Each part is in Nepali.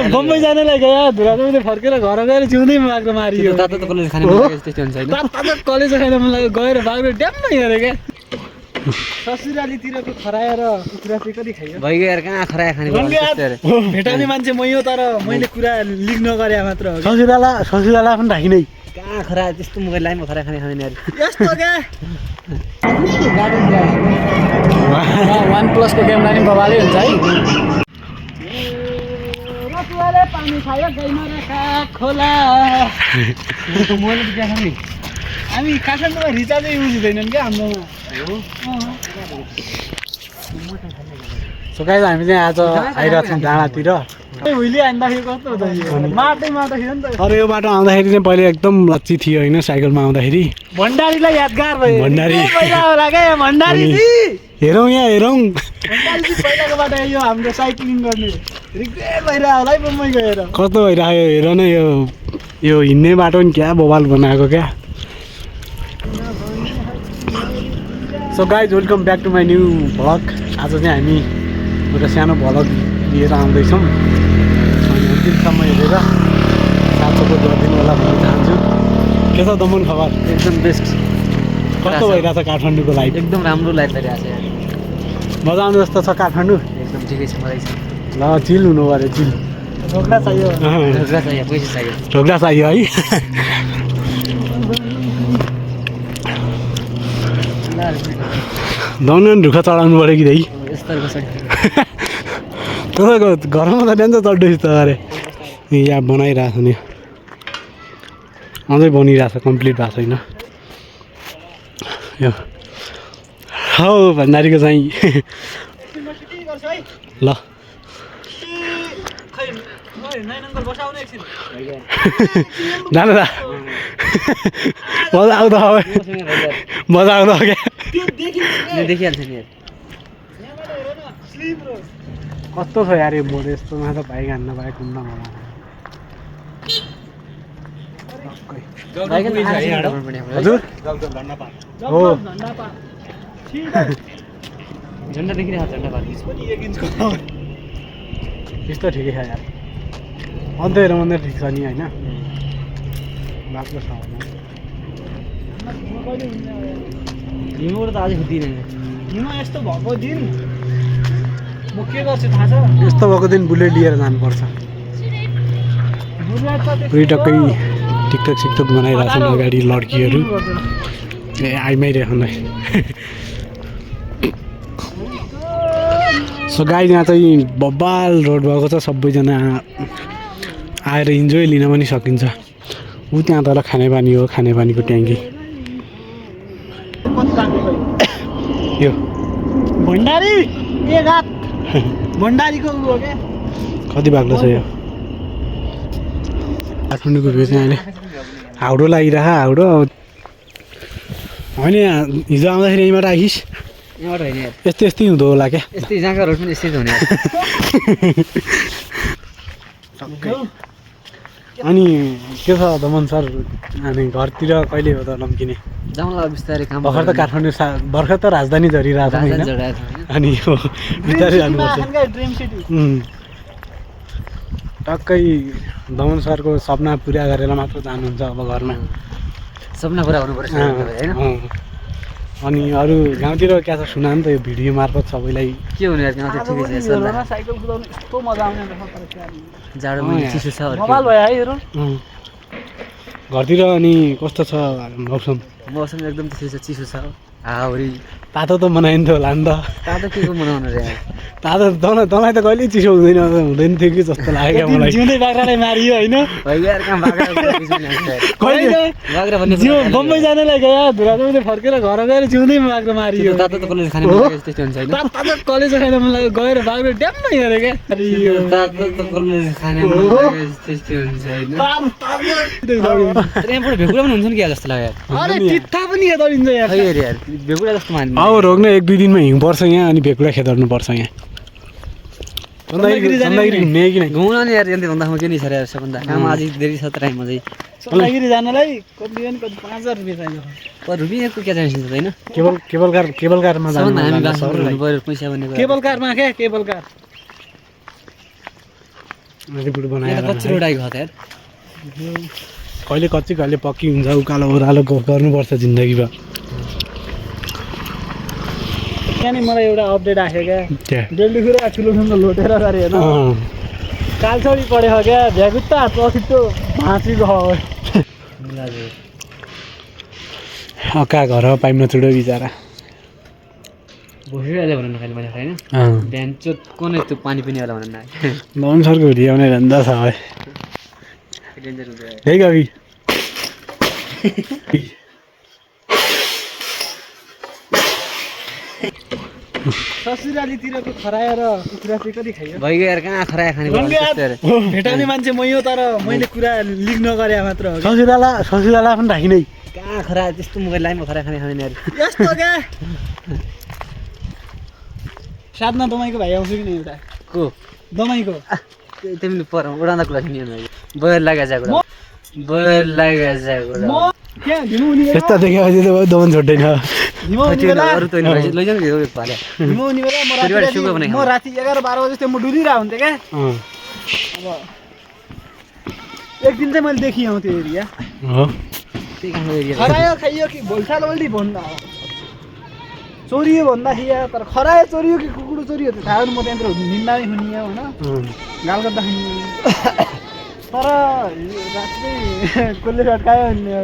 बम्बई जानलाई गयो धुराजोले फर्केर घर गएर जिउँदै बाग्रो मारियो तातो त कलेज खाने मन लाग्यो त्यस्तो हुन्छ हैन तातो कलेज खान मन लाग्यो गएर बाग्रो ड्याम्म हेरे क्या ससुरालीतिरको खराएर कुखुरा चाहिँ कति खायो भइगयो यार कहाँ खराया खाने भेटाउने मान्छे मै हो तर मैले कुरा लिक नगरे मात्र हो ससुराला पनि राखिनै कहाँ खरा त्यस्तो मुखै लाइनमा खरा खाने खाँदैन यार यस्तो क्या OnePlus को क्यामेरा नि बबालै हुन्छ है रतुवाले पानी खायो गैमरेका खोला मोबाइल क्या खाने हामी काठमाडौँमा रिचार्जै युज हुँदैनन् क्या हाम्रोमा सो गाइस हामी चाहिँ आज आइरहेको छौँ डाँडातिर हुइले हान्दाखेरि कस्तो हुँदैछ माटै माटो नि त तर यो बाटो आउँदाखेरि चाहिँ पहिले एकदम लच्ची थियो होइन साइकलमा आउँदाखेरि भण्डारीलाई यादगार भयो भण्डारी पहिला होला क्या भण्डारी हेरौँ यहाँ हेरौँ भण्डारी पहिलाको बाटो यो हाम्रो साइक्लिङ गर्ने रिग्रेट भइरहेको होला है बम्बई गएर कस्तो भइरहेको हेर न यो हिँड्ने बाटो नि क्या बवाल बनाएको क्या so guys welcome back to my new vlog आज चाहिँ हामी एउटा सानो भ्लग लिएर आउँदैछौँ अनि अन्तिमसम्म हेरेर साथ सपोर्ट गरिदिनु होला भन्न चाहन्छु के छ दमन खबर एकदम बेस्ट कस्तो भइरहेको छ काठमाडौँको लाइफ एकदम राम्रो लाइफ भइरहेको छ यार मजा आउने जस्तो छ काठमाडौँ एकदम ठिकै छ मलाई ल चिल हुनु पऱ्यो चिल ढोक्ला चाहियो ढोक्ला चाहियो पैसा चाहियो ढोक्ला चाहियो है दौन ढुक्क चढाउनु पऱ्यो कि दाइ यस्तोहरूको छ तपाईँको घरमा त ड्यान्स चढ्दैछ त अरे यहाँ बनाइरहेको छ नि अझै बनिरहेको छ कम्प्लिट भएको छैन यो हौ भण्डारीको चाहिँ ल जानु त मजा आउँदा मजा आउँदा क्या देखिहाल्छ नि यार कस्तो छ यार यो बोर्ड यस्तोमा त बाइक हान्न पाए कुम्न होला हजुर हो झन्डा देखिरहेको झन्डा पार्टी त्यस्तो ठिकै छ यार अन्त मात्रै ठिक छ नि होइन बाक्लो छ हिउँबाट त अझै हुँदिन हिँड्नु यस्तो भएको दिन म के गर्छु थाहा छ यस्तो भएको दिन बुलेट लिएर जानुपर्छ पुरै टक्कै टिकटक सिकटक बनाइरहेको छन् अगाडि लड्कीहरू ए आइमाइरहेको नै सो गाई यहाँ चाहिँ बब्बाल रोड भएको छ सबैजना आएर इन्जोय लिन पनि सकिन्छ ऊ त्यहाँ तल खानेपानी हो खानेपानीको ट्याङ्की यो भण्डारी ए रात भण्डारीको उ हो क्या कति बाक्लो छ यो काठमाडौँको भ्यू चाहिँ अहिले हाउडो लागिरह हाउडो होइन हिजो आउँदाखेरि यहीँबाट आइस यहाँबाट होइन यार यस्तै यस्तै हुँदो होला क्या यस्तै जहाँको रोड पनि यस्तै त हुने अनि के छ दमन सर अनि घरतिर कहिले हो त लम्किने जाउँला बिस्तारै काम भर्खर त काठमाडौँ भर्खर त राजधानी झरिरहेको छ होइन अनि यो बिस्तारै जानुपर्छ टक्कै दमन सरको सपना पुरा गरेर मात्र जानुहुन्छ अब घरमा सपना पुरा हुनु पर्छ होइन अनि अरू गाउँतिर क्या छ सुना नि त यो भिडियो मार्फत सबैलाई के हुने यार गाउँ त ठिकै छ साइकल कुदाउनु यस्तो मजा आउने जाडो पनि चिसो छ मोबाइल भयो है हेरौँ घरतिर अनि कस्तो छ मौसम मौसम एकदम चिसो छ हावाहुरी तातो त मनाइन्थ्यो होला नि त तातो के को मनाउनु रे तातो तँलाई त कहिले चिसो हुँदैन थियो कि जस्तो लाग्यो मलाई जिउँदै बाख्रालाई मारियो होइन बम्बई जानलाई गयो धुराजोले फर्केर घर गएर जिउँदै बाख्रा मारियो तातो त कलेज खाने मन लाग्यो त्यस्तो हुन्छ हैन तातो कलेज खान मन लाग्यो गएर बाख्रा ड्याम्म हेरे क्या तातो त कलेज खाने मन लाग्यो त्यस्तो हुन्छ हैन त्यहाँबाट भेकुरा पनि हुन्छ नि के जस्तो लाग्यो अरे टिट्टा पनि हेदरिन्छ यार खै यार भेकुरा जस्तो मान्नु अब रोक्न 1-2 दिनमा हिउँ पर्छ यहाँ अनि भेकुरा खेदर्नु पर्छ यहाँ सन्दागिरी घुम्ने कि नै घुम्न नि यार यति भन्दा के नि छ यार सबभन्दा काम अझै धेरै छ टाइम अझै सन्दागिरी जानलाई कति 5000 रुपैयाँ चाहिन्छ पर रुपियाँको के चाहिन्छ हैन केबल कारमा जानु हामी बास हुनु पर्यो पैसा भन्ने केबल कारमा के केबल कार अलिपुर यहाँ बनाएर त कच्ची रोडाइ घर यार कहिले कच्ची कहिले पक्की हुन्छ उकालो ओह्रालो गर्नुपर्छ जिन्दगीमा त्यहाँनिर मलाई एउटा अपडेट आएको क्या त्यहाँ डेल्डीखुरा ठुलो ठुलो लोटेर गरे होइन कालछडी पढेको क्या भ्यागुत्ता छिटो भाँचिको हो कहाँ घर पाइप नछुड्यो बिचरा भोसिरहेको भन्नु खालि मैले होइन बिहान चोट कुन त्यो पानी पिने होला भन्नु लोन सरको भिडियोमा रन्दा छ है डेन्जर हुन्छ है कवि ससुरालीतिरको खराएर कुखुरा चाहिँ कति खायो भइगयो यार कहाँ खरायो खाने भेटाउने मान्छे मै हो तर मैले कुरा लिक नगरे मात्र हो ससुराला पनि राखिनै कहाँ खरा त्यस्तो मुखलाई लाइनमा खरा खाने खाँदैन यार यस्तो क्या साथमा दमाईको भाइ आउँछ कि नै एउटा को दमाईको तिमीले पर उडाउँदा कुरा सुनियो बयल लागेको छ बयल लागेको छ म त्यहाँ ढिमो हुने बेला यस्ता देखेपछि त दमन छोड्दैन ढिमो हुने बेला अरू त लैजाउँ नि एक पाले ढिमो हुने बेला म राति 11-12 बजे म डुलिरहेको हुन्थेँ क्या अब एक दिन चाहिँ मैले देखिआउँ त्यो एरिया हो त्यही काम खरायो खाइयो कि भोल्छाल ओल्टी भन्दा चोरियो भन्दाखेरि तर खरायो चोरियो कि कुकुर चोरियो त्यो थाहा म त्यहाँतिर निन्दामै हुनियो होइन गाल गर्दा हुनियो तर राति कसले सट्कायो भन्ने हो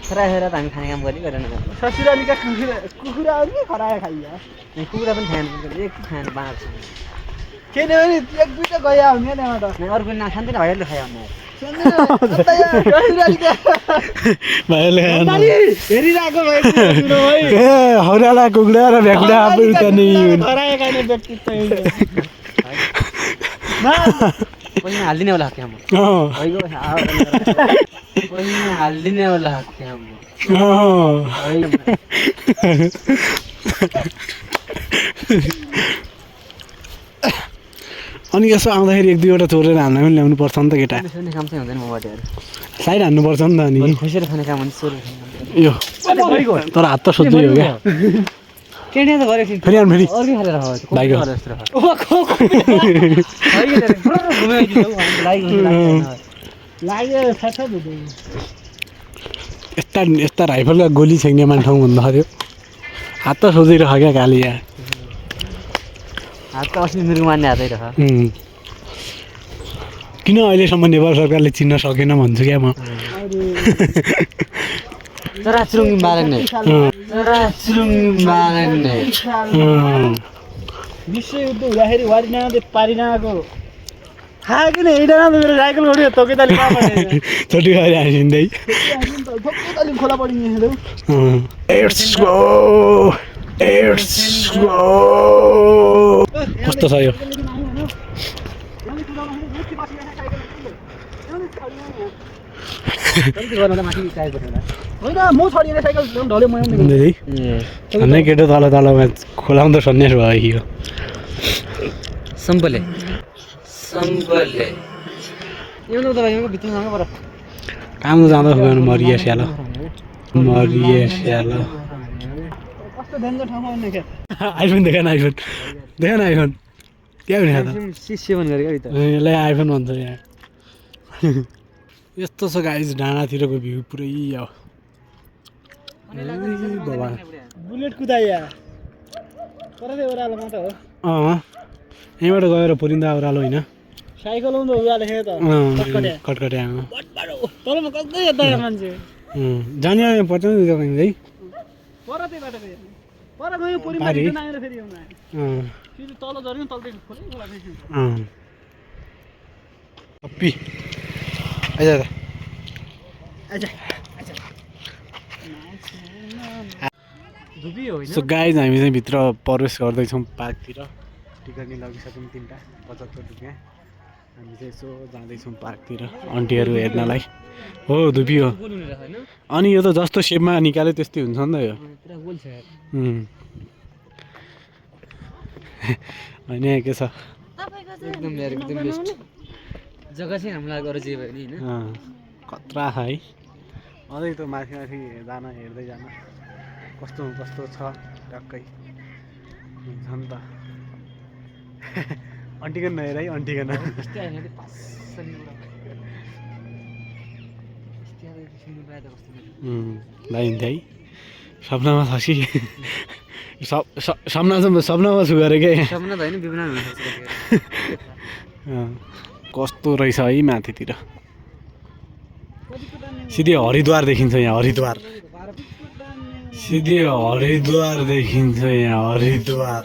खरा खेर त हामी खाने काम गरि गरेन ससुरालीका कुखुराहरू नि खरायो खाइयो कुखुरा पनि खानु एक खानु बाँड्छ किनभने एक दुईवटा गया हुने त्यहाँबाट अर्को नखान्दैन भाइहरूले खायो भने हेरिरहेको हौराला कुखुरा र भ्याकुरा खरायो खाने व्यक्तित्व पहिला हालिदिने होला त्यहाँ पहिला हालिदिने होला त्यहाँ अनि यसो आउँदाखेरि एक दुईवटा चोरेर हाल्न पनि ल्याउनु पर्छ नि त केटा काम चाहिँ हुँदैन मबाट साइड हान्नुपर्छ नि त अनि खुसेर खाने काम हुन्छ चोरेर यो तर हात त सोध्दै हो क्या केटी त गरेको फेरि आउनु फेरि अर्कै खालेर भाइको लाग्यो यस्ता राइफलका गोली छेक्ने मान्छे ठाउँ भन्दाखेरि हात त सोधिरह क्या काली यहाँ हात त अस्ति मृग मान्ने हातै रह किन अहिलेसम्म नेपाल सरकारले चिन्न सकेन भन्छु क्या म चराचुरुङ्गी मार्ने विश्वयुद्ध हुँदाखेरि वारिनाले पारिनाको खायो किन हिँडेन मेरो साइकल गऱ्यो तोकेताले छोटी गरी हासिँदै खोला पडिने कस्तो छ यो होइन म छडिने साइकल ढल्यो म छन्ने केटो तल तलमा खोलाउँ त सन्यास भयो यो सम्पले काम त जाँदा खुवाउनु मरिया स्यालो कस्तो डेन्जर ठाउँमा आउने क्या आइफोन देख न आइफोन क्या हुने त सेवन गरेको यसलाई आइफोन भन्छ यहाँ यस्तो छ गाइस डाँडातिरको भ्यू पुरै हो बाबा बुलेट कुदाइया तर त्यो ओह्रालो मात्र हो यहीँबाट गएर पुरिँदा ओह्रालो होइन साइकल आउँदा उयो देखेँ त कटकटे तलमा कस्तै यता मान्छे जाने पर्छ नि है पर त्यही बाटो पर गयो पुरिमा रिटर्न आएर फेरि आउनु फेरि तल झऱ्यो तलदेखि खोलै खोला पप्पी आइज धुपी हो सो गाइज हामी चाहिँ भित्र प्रवेश गर्दैछौँ पार्कतिर टिकट नि लगिसक्यौँ 3टा 75 रुपियाँ हामी चाहिँ यसो जाँदैछौँ पार्कतिर आन्टीहरू हेर्नलाई हो धुपी हो अनि यो त जस्तो सेपमा निकाल्यो त्यस्तै हुन्छ नि त यो होइन के छ एकदम बेस्ट जग्गा चाहिँ हामीलाई गएर जे भयो नि होइन खतरा है अझै त माथि जान हेर्दै जान कस्तो छ टक्कै हुन्छ नि त अन्टिकन नहेर है अन्टिकन यस्तै आयो भने पासली उडा यस्तै आएर सुन्नु पाए त कस्तो हुन्छ लाइन्थ्यो है सपनामा छ कि सपनामा छु गरे क्या सपना त होइन विपना हुनसक्छ कस्तो रहेछ है माथितिर सिधै हरिद्वार देखिन्छ यहाँ हरिद्वार सिधै हरिद्वार देखिन्छ यहाँ हरिद्वार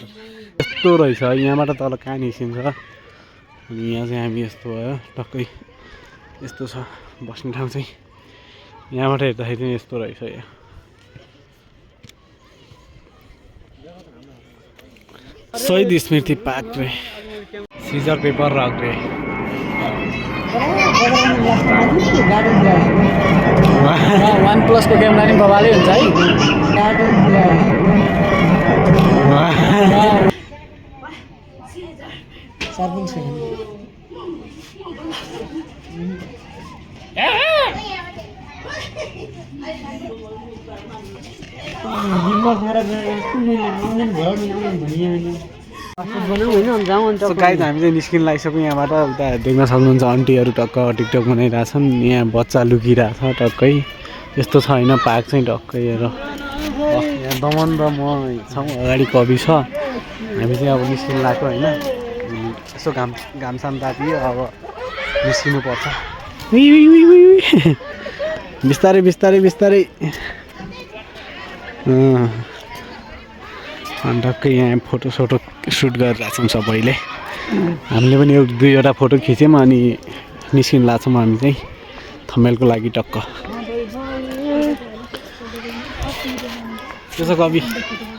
यस्तो रहेछ यहाँबाट तल कहाँ निस्किन्छ अनि यहाँ चाहिँ हामी यस्तो भयो टक्कै यस्तो छ बस्ने ठाउँ चाहिँ यहाँबाट हेर्दाखेरि चाहिँ यस्तो रहेछ यहाँ शहीद स्मृति पार्क रे सीजर पेपर रक रे OnePlus को क्यामेरा नि बबालै हुन्छ है सो गाइज हामी चाहिँ निस्किन लागिसक्यौँ यहाँबाट उता देख्न सक्नुहुन्छ आन्टीहरू टक्क टिकटक बनाइरहेछन् यहाँ बच्चा लुकिरहेछ टक्कै यस्तो छ होइन पार्क चाहिँ टक्कै हेर यहाँ दमन र म छौँ अगाडि कवि छ हामी चाहिँ अब निस्किन लाग्यो होइन यसो घामसाम तातियो अब निस्किनु पर्छ बिस्तारै बिस्तारै बिस्तारै अनि टक्कै यहाँ फोटोसोटो सुट गरिरहेछौँ सबैले हामीले पनि एक दुईवटा फोटो खिच्यौँ अनि निस्किन लाग्छौँ हामी चाहिँ थम्मेलको लागि टक्क त्यसो कवि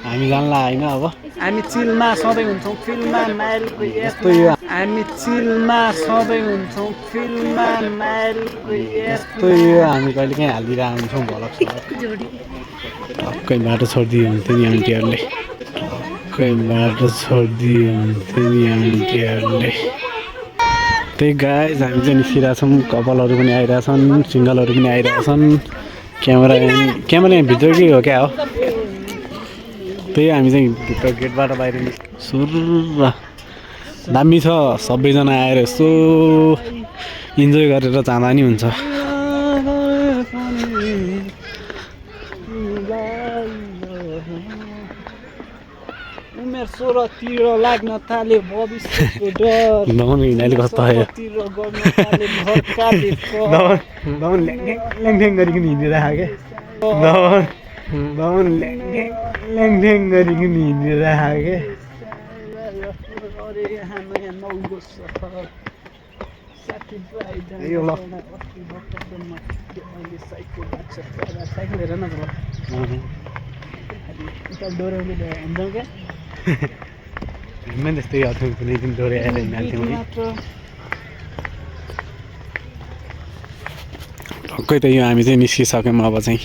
हामी जानला होइन अब हामी चिलमा सधैँ हुन्छौँ फिल्ममा माइलको यस्तो यो हामी चिलमा सधैँ हुन्छौँ फिल्ममा माइलको यस्तो यो हामी कहिले काहीँ हालिरहेको हुन्छौँ भलक टक्कै बाटो छोडिदियो हुन्थ्यो नि आन्टीहरूले टक्कै बाटो छोडिदियो हुन्थ्यो नि आन्टीहरूले त्यही गाइज हामी चाहिँ निस्किरहेछौँ कपालहरू पनि आइरहेछन् सिङ्गलहरू पनि आइरहेछन् क्यामेरा यहाँ भित्रकै हो क्या हो त्यही हामी चाहिँ भित्र गेटबाट बाहिर सुर दामी छ सबैजना आएर यसो इन्जोय गरेर जाँदा नि हुन्छ उमेर 16 लाग्न थाले भविष्यको डर दमन हिँडाइले कस्तो आयो दमन ल्याङठ्याङ गरिकन हिँडिरहेको क्या दमन ल्याङठ्याङ गरिकन हिँडिरहेको क्या यो ल साइकल हेर न डोराउने हुन्छौँ क्या हामी त्यस्तै गर्थ्यौँ कुनै दिन डोरे आएर हिँड्थ्यौँ नि टक्कै त यो हामी चाहिँ निस्किसक्यौँ अब चाहिँ